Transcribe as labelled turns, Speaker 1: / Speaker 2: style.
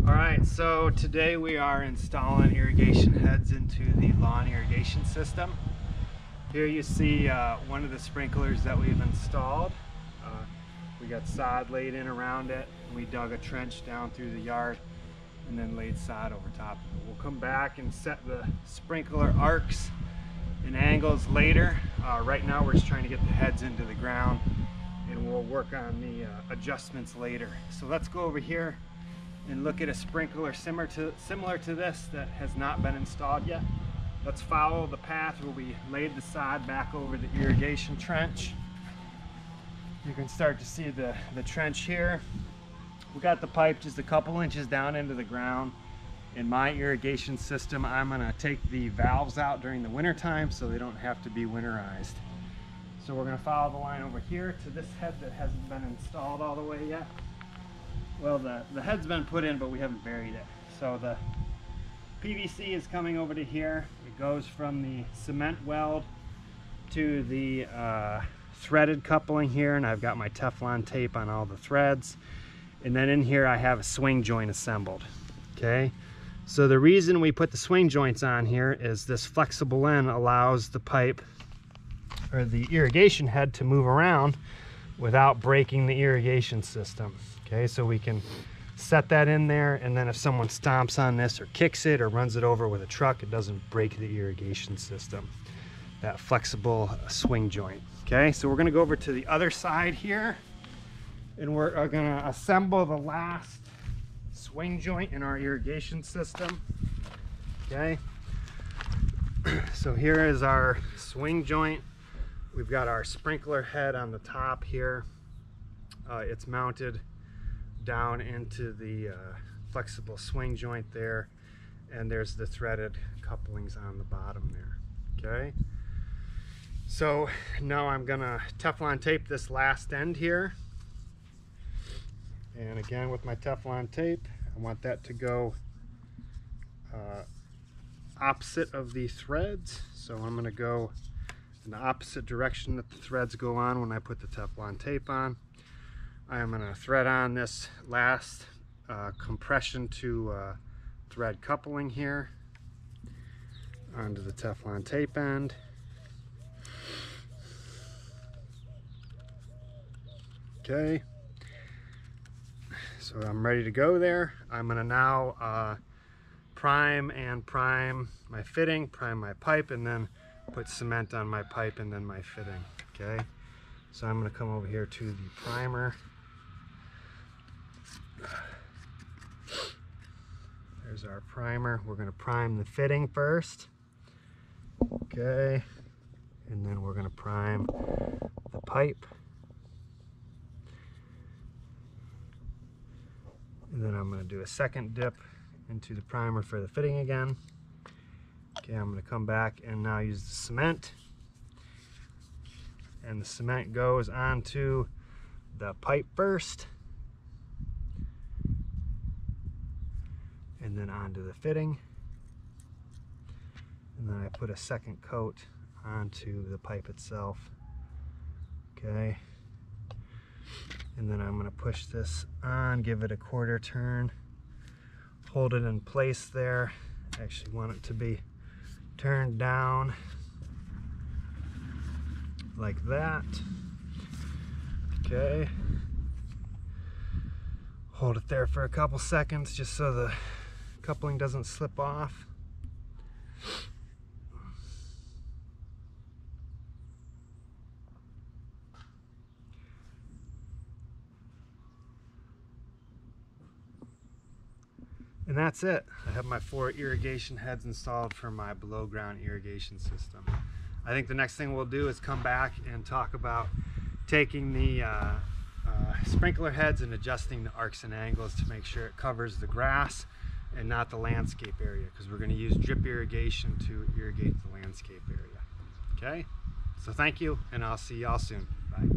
Speaker 1: Alright, so today we are installing irrigation heads into the lawn irrigation system. Here you see one of the sprinklers that we've installed. We got sod laid in around it. We dug a trench down through the yard and then laid sod over top of it. We'll come back and set the sprinkler arcs and angles later. Right now we're just trying to get the heads into the ground, and we'll work on the adjustments later. So let's go over here and look at a sprinkler similar to this that has not been installed yet. Let's follow the path where we laid the sod back over the irrigation trench. You can start to see the trench here. We got the pipe just a couple inches down into the ground. In my irrigation system, I'm gonna take the valves out during the winter time so they don't have to be winterized. So we're gonna follow the line over here to this head that hasn't been installed all the way yet. Well, the head's been put in, but we haven't buried it. So the PVC is coming over to here. It goes from the cement weld to the threaded coupling here, and I've got my Teflon tape on all the threads. And then in here I have a swing joint assembled. Okay, so the reason we put the swing joints on here is this flexible end allows the pipe or the irrigation head to move around without breaking the irrigation system. Okay, so we can set that in there, and then if someone stomps on this or kicks it or runs it over with a truck, it doesn't break the irrigation system. That flexible swing joint. Okay, so we're gonna go over to the other side here, and we're gonna assemble the last swing joint in our irrigation system. Okay, so here is our swing joint. We've got our sprinkler head on the top here. It's mounted down into the flexible swing joint there, and there's the threaded couplings on the bottom there. Okay, so now I'm gonna Teflon tape this last end here, and again with my Teflon tape I want that to go opposite of the threads, so I'm gonna go in the opposite direction that the threads go on when I put the Teflon tape on. I am going to thread on this last compression to thread coupling here onto the Teflon tape end. Okay, so I'm ready to go there. I'm going to now prime my fitting, prime my pipe, and then put cement on my pipe and then my fitting. Okay, so I'm going to come over here to the primer. There's our primer. We're going to prime the fitting first. Okay, and then we're going to prime the pipe. And then I'm going to do a second dip into the primer for the fitting again. Okay, I'm going to come back and now use the cement. And the cement goes onto the pipe first, and then onto the fitting, and then I put a second coat onto the pipe itself. Okay, and then I'm going to push this on, give it a quarter turn, hold it in place there. I actually want it to be turned down like that. Okay, hold it there for a couple seconds just so the coupling doesn't slip off. And that's it. I have my 4 irrigation heads installed for my below ground irrigation system. I think the next thing we'll do is come back and talk about taking the sprinkler heads and adjusting the arcs and angles to make sure it covers the grass and not the landscape area, because we're going to use drip irrigation to irrigate the landscape area. Okay, so thank you, and I'll see y'all soon. Bye.